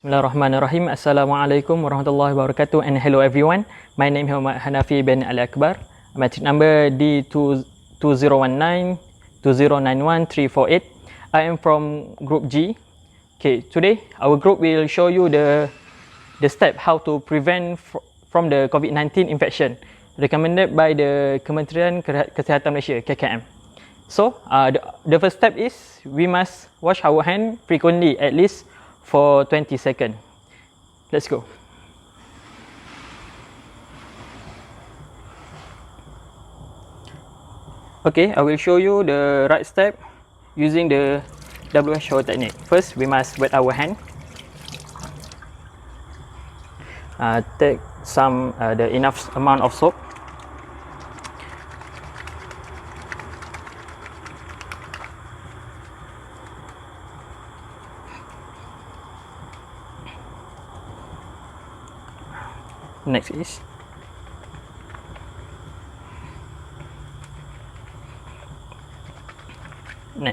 Bismillahirrahmanirrahim. Assalamualaikum warahmatullahi wabarakatuh and hello everyone. My name is Muhammad Hanafi bin Ali Akbar. Matric number D2019-2091348. I am from group G. Okay, today our group will show you the step how to prevent from the COVID-19 infection recommended by the Kementerian Kesihatan Malaysia KKM. So the first step is we must wash our hand frequently, at least for 20 seconds. Let's go. Okay, I will show you the right step using the WHO technique. First, we must wet our hand. Take some the enough amount of soap. Next is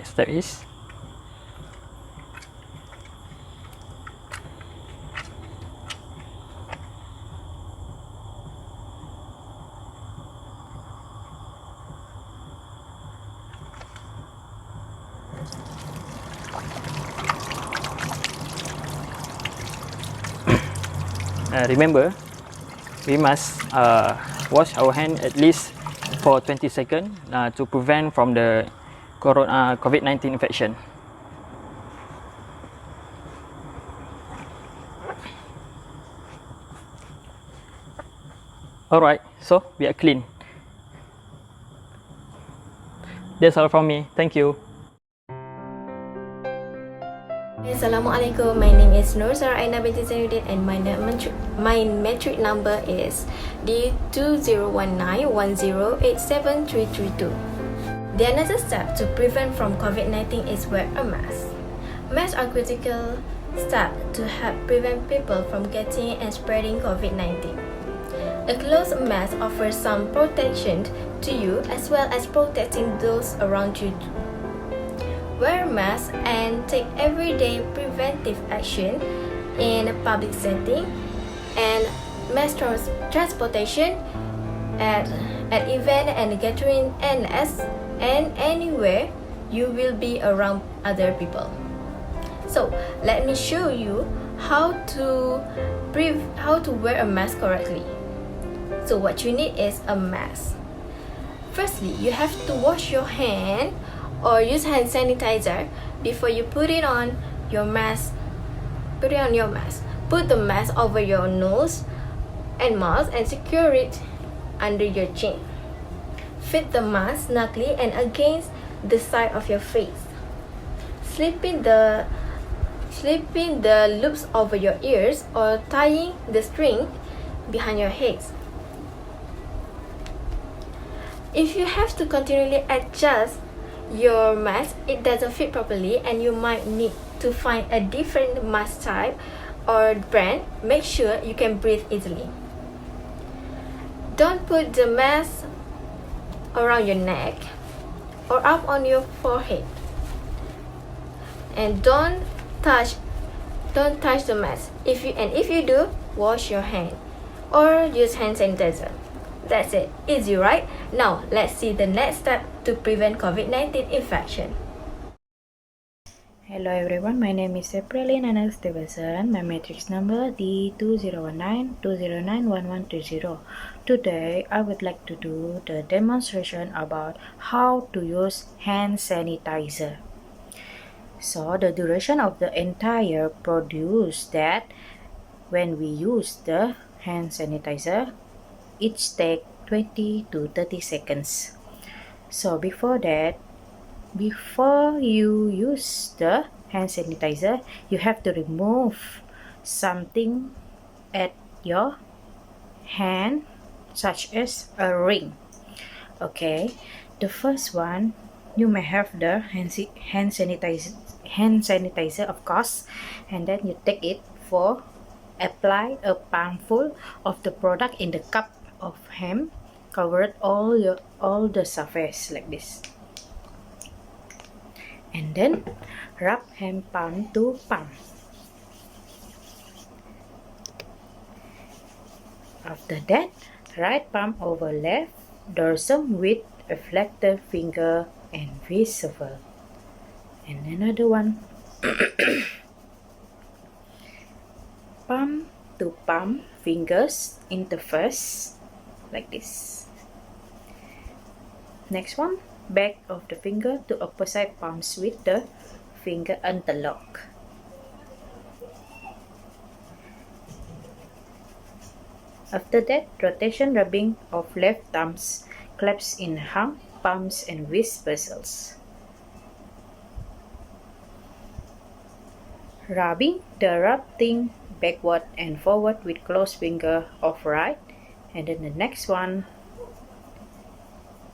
step is remember, we must wash our hand at least for 20 seconds to prevent from the COVID-19 infection. Alright, so we are clean. That's all from me. Thank you. Assalamualaikum, my name is Nur Sarah Aina binti Zainuddin and my metric number is D201910873332. The another step to prevent from COVID-19 is wear a mask. Masks are critical step to help prevent people from getting and spreading COVID-19. A closed mask offers some protection to you as well as protecting those around you. Wear a mask and take everyday preventive action in a public setting and mass transportation at event and gathering and anywhere you will be around other people. So let me show you how to wear a mask correctly. So what you need is a mask. Firstly, you have to wash your hand or use hand sanitizer before you put on your mask. Put the mask over your nose and mouth and secure it under your chin. Fit the mask snugly and against the side of your face. Slipping the loops over your ears or tying the string behind your head. If you have to continually adjust your mask, it doesn't fit properly and you might need to find a different mask type or brand. Make sure you can breathe easily. Don't put the mask around your neck or up on your forehead, and don't touch the mask. If you do, wash your hand or use hand sanitizer. That's it. Easy, right? Now, let's see the next step to prevent COVID-19 infection. Hello everyone, my name is Aprilin Anna Stevenson. My matrix number D2019-2091120. Today, I would like to do the demonstration about how to use hand sanitizer. So, the duration of the entire produce that when we use the hand sanitizer, each take 20 to 30 seconds. So before you use the hand sanitizer, you have to remove something at your hand, such as a ring. Okay, the first one, you may have the hand sanitizer, of course, and then you take it for apply a palmful of the product in the cup of hand, covered all the surface like this, and then rub hand palm to palm. After that, right palm over left dorsum with a flatter finger and visible. And another one. Palm to palm fingers interface like this. Next one, back of the finger to opposite palms with the finger interlock. After that, rotation rubbing of left thumbs, claps in hung, palms and wrist bezels. Rubbing the rub thing backward and forward with closed finger of right. And then the next one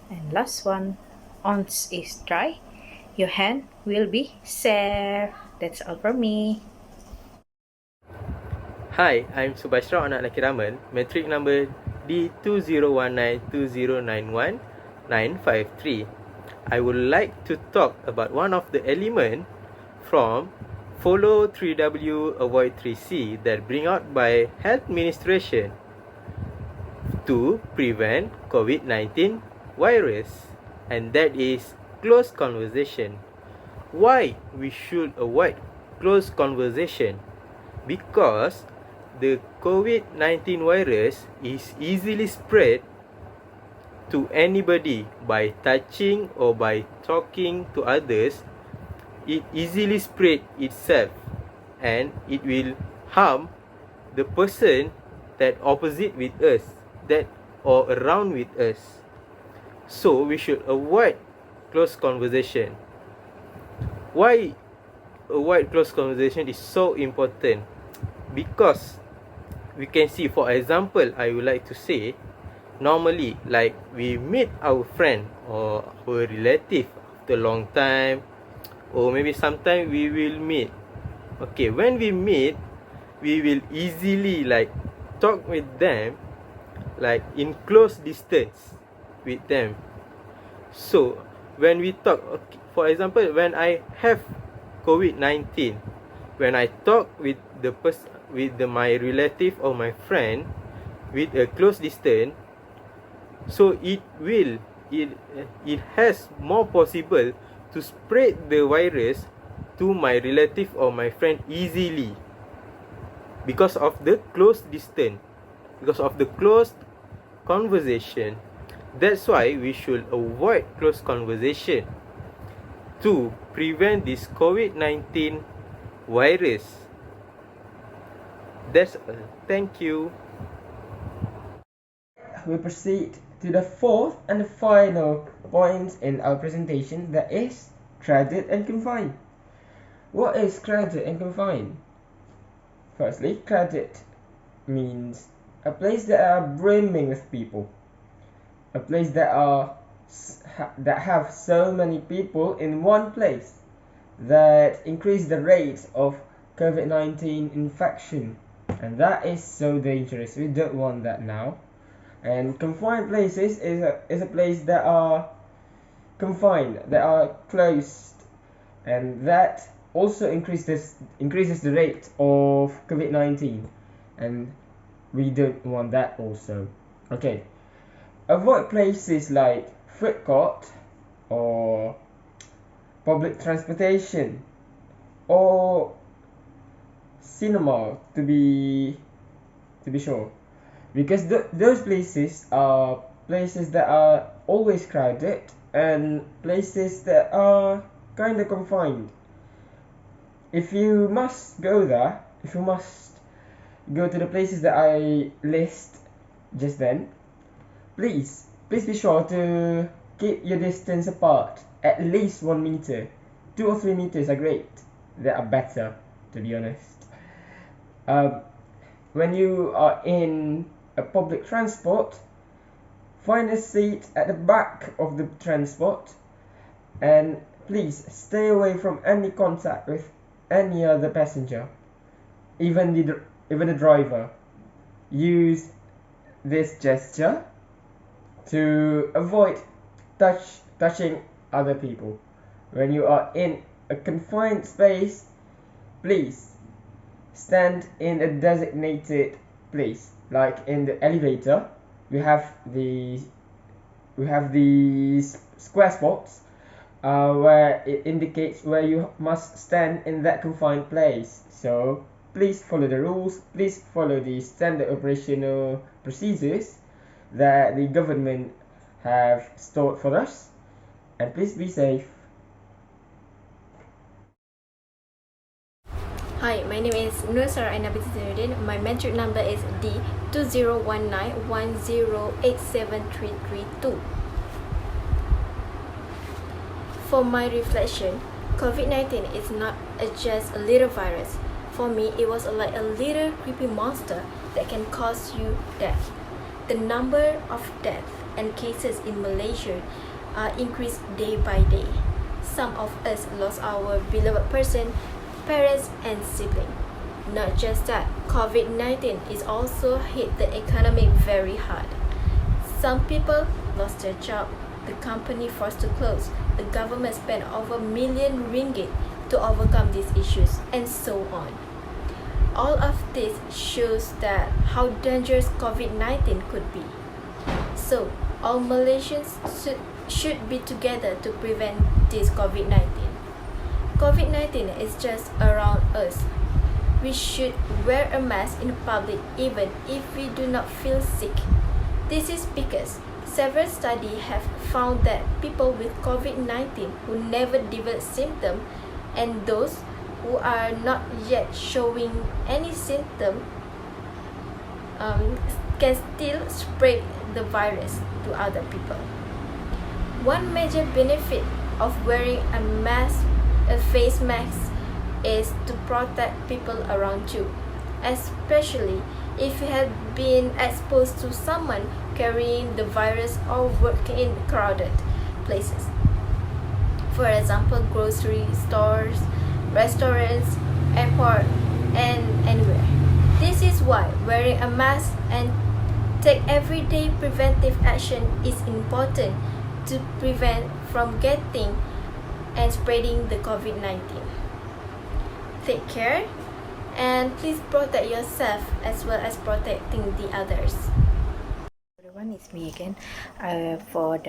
and last one, once is dry, your hand will be safe. That's all from me. Hi, I'm Subashra Anak Laki Raman, metric number D20192091-953. I would like to talk about one of the elements from Follow 3W Avoid 3C that bring out by Health Administration to prevent COVID-19 virus, and that is close conversation. Why we should avoid close conversation? Because the COVID-19 virus is easily spread to anybody by touching or by talking to others. It easily spread itself and it will harm the person that opposite with us, that or around with us. So we should avoid close conversation. Why avoid close conversation is so important? Because we can see, for example, I would like to say, normally like we meet our friend or our relative after a long time, or maybe sometime we will meet. Okay, when we meet, we will easily like talk with them like in close distance with them. So when we talk, okay, for example, when I have COVID-19, when I talk with the person, with my relative or my friend with a close distance, so it has more possible to spread the virus to my relative or my friend easily because of the close distance, because of the close conversation. That's why we should avoid close conversation to prevent this COVID-19 virus. That's all. Thank you. We proceed to the fourth and final point in our presentation, that is crowded and confined. What is crowded and confined? Firstly, crowded means a place that are brimming with people, a place that have so many people in one place that increase the rate of COVID-19 infection, and that is so dangerous. We don't want that now. And confined places is a place that are confined, that are closed, and that also increases the rate of COVID-19, and we don't want that also. Okay, avoid places like food court or public transportation or cinema, to be sure, because those places are places that are always crowded and places that are kind of confined. If you must go there, if you must go to the places that I list just then, please be sure to keep your distance apart, at least 1 meter. 2 or 3 meters are great. They are better, to be honest. When you are in a public transport, find a seat at the back of the transport, and please stay away from any contact with any other passenger, even the driver. Use this gesture to avoid touching other people. When you are in a confined space, please stand in a designated place. Like in the elevator, we have the square spots where it indicates where you must stand in that confined place. So please follow the rules, please follow the standard operational procedures that the government have stored for us, and please be safe. Hi, my name is Nusra Ainabitinuddin. My metric number is D201910873332. For my reflection, COVID-19 is not just a little virus. For me, it was like a little creepy monster that can cause you death. The number of deaths and cases in Malaysia increased day by day. Some of us lost our beloved person, parents and siblings. Not just that, COVID-19 is also hit the economy very hard. Some people lost their job, the company forced to close, the government spent over a million ringgit to overcome these issues, and so on. All of this shows that how dangerous COVID-19 could be. So, all Malaysians should be together to prevent this COVID-19. COVID-19 is just around us. We should wear a mask in public even if we do not feel sick. This is because several studies have found that people with COVID-19 who never develop symptoms and those who are not yet showing any symptom can still spread the virus to other people. One major benefit of wearing a face mask is to protect people around you, especially if you have been exposed to someone carrying the virus or working in crowded places. For example, grocery stores, restaurants, airport, and anywhere. This is why wearing a mask and take everyday preventive action is important to prevent from getting and spreading the COVID-19. Take care and please protect yourself as well as protecting the others. Everyone, it's me again. For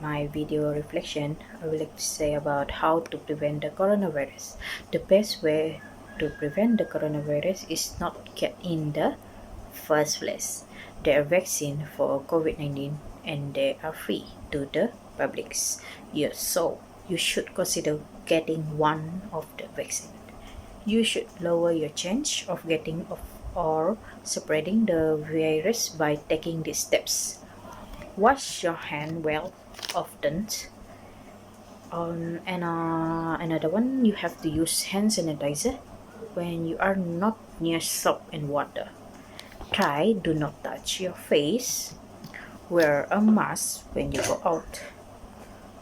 my video reflection, I would like to say about how to prevent the coronavirus. The best way to prevent the coronavirus is not get in the first place. There are vaccines for COVID-19 and they are free to the publics. Yes, so you should consider getting one of the vaccine. You should lower your chance of getting or spreading the virus by taking these steps. Wash your hand well often. Another one, you have to use hand sanitizer when you are not near soap and water. Try do not touch your face. Wear a mask when you go out.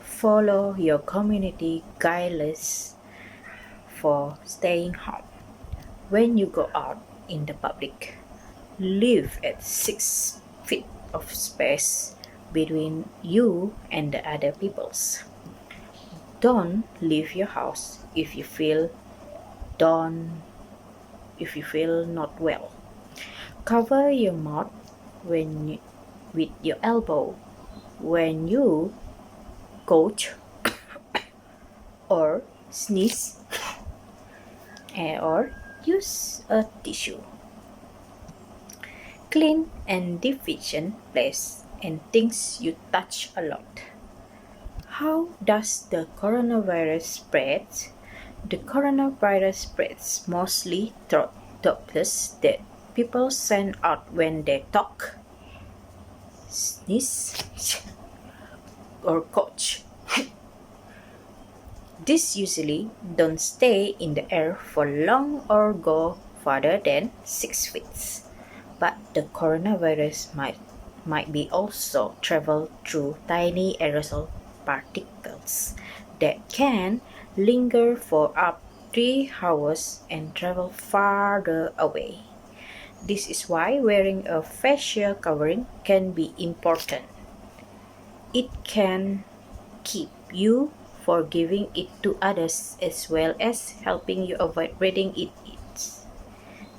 Follow your community guidelines for staying home. When you go out in the public, live at 6 feet of space between you and the other peoples. Don't leave your house if you feel not well. Cover your mouth with your elbow when you cough or sneeze, or use a tissue. Clean and deficient place and things you touch a lot. How does the coronavirus spread? The coronavirus spreads mostly through droplets that people send out when they talk, sneeze, or cough. These usually don't stay in the air for long or go farther than 6 feet. But the coronavirus might be also travel through tiny aerosol particles that can linger for up 3 hours and travel farther away. This is why wearing a facial covering can be important. It can keep you from giving it to others as well as helping you avoid breathing it.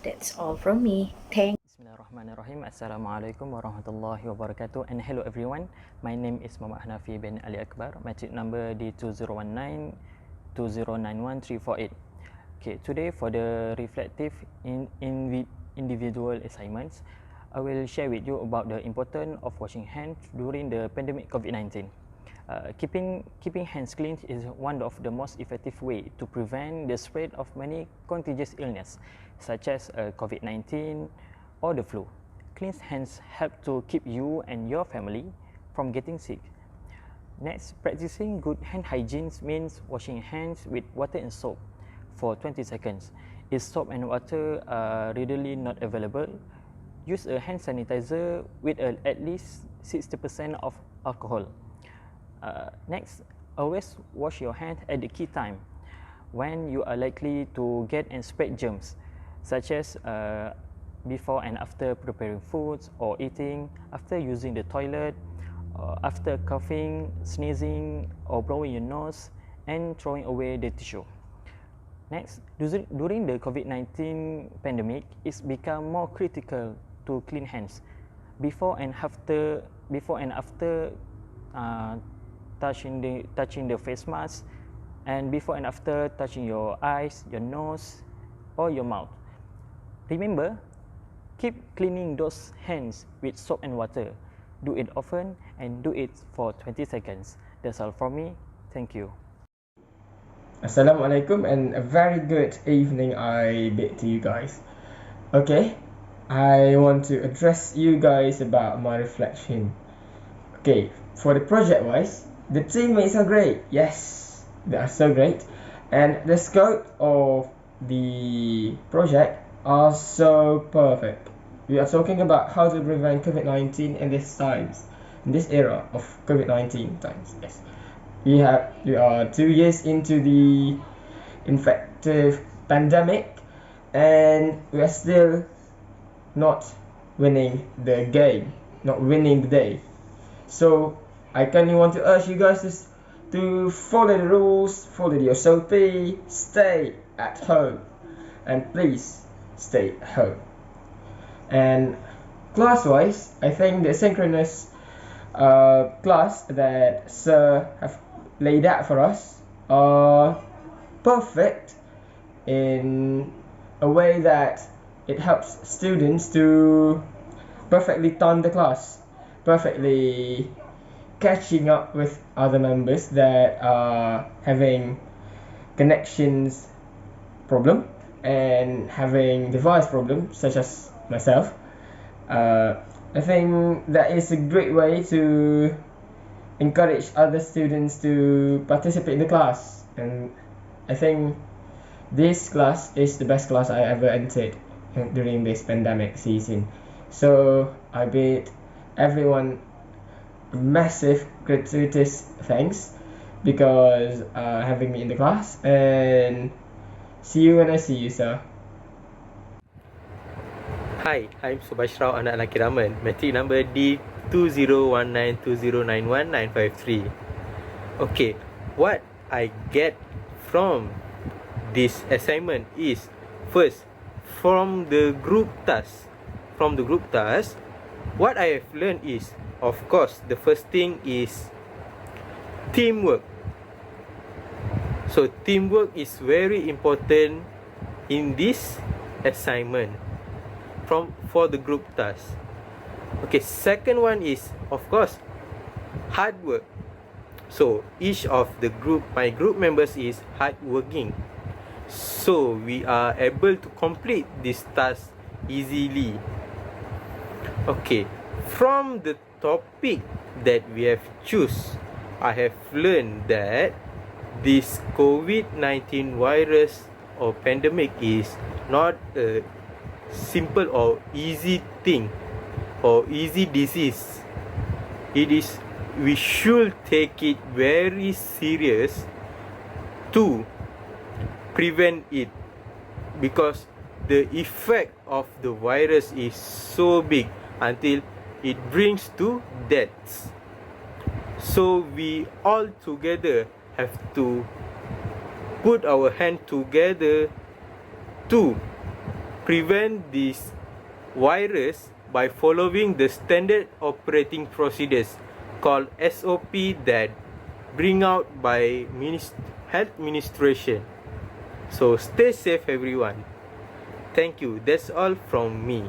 That's all from me. Thanks. Bismillahirrahmanirrahim. Bismillahirrahmanirrahim. Assalamualaikum warahmatullahi wabarakatuh. And hello everyone. My name is Muhammad Hanafi bin Ali Akbar. Matric number D2019-2091348. Okay, today for the reflective individual assignments, I will share with you about the importance of washing hands during the pandemic COVID-19. Keeping hands clean is one of the most effective way to prevent the spread of many contagious illness, such as COVID-19 or the flu. Clean hands help to keep you and your family from getting sick. Next, practicing good hand hygiene means washing hands with water and soap for 20 seconds. If soap and water are readily not available, use a hand sanitizer with at least 60% of alcohol. Next, always wash your hands at the key time when you are likely to get and spread germs, such as before and after preparing foods or eating, after using the toilet, after coughing, sneezing or blowing your nose, and throwing away the tissue. Next, during the COVID-19 pandemic, it's become more critical to clean hands before and after touching the face mask, and before and after touching your eyes, your nose, or your mouth. Remember, keep cleaning those hands with soap and water. Do it often and do it for 20 seconds. That's all from me. Thank you. Assalamualaikum and a very good evening I bid to you guys. Okay, I want to address you guys about my reflection. Okay, for the project wise, the teammates are great. Yes, they are so great. And the scope of the project are so perfect. We are talking about how to prevent COVID-19 in this era of COVID-19 times. Yes, we are 2 years into the infective pandemic, and we are still not winning the game, not winning the day. So I kindly want to urge you guys to follow the rules, follow the SOP, stay at home, and please stay at home. And class-wise, I think the synchronous class that Sir have laid out for us are perfect in a way that it helps students to perfectly time the class, perfectly catching up with other members that are having connections problem and having device problem, such as myself. I think that is a great way to encourage other students to participate in the class, and I think this class is the best class I ever entered during this pandemic season. So I bid everyone massive gratuitous thanks because having me in the class, and see you when I see you, sir. Hi, I'm Subashrao Anak Laki Raman, matric number D2019-2091953. Okay, what I get from this assignment is, first, from the group task, what I have learned is, of course, the first thing is teamwork. So teamwork is very important in this assignment for the group task. Okay, second one is, of course, hard work. So each of my group members is hardworking, so we are able to complete this task easily. Okay, from the topic that we have choose, I have learned that this COVID-19 virus or pandemic is not a simple or easy thing or easy disease. We should take it very serious to prevent it, because the effect of the virus is so big until it brings to deaths. So we all together have to put our hand together to prevent this virus by following the standard operating procedures called SOP that bring out by Health Administration. So stay safe everyone. Thank you. That's all from me.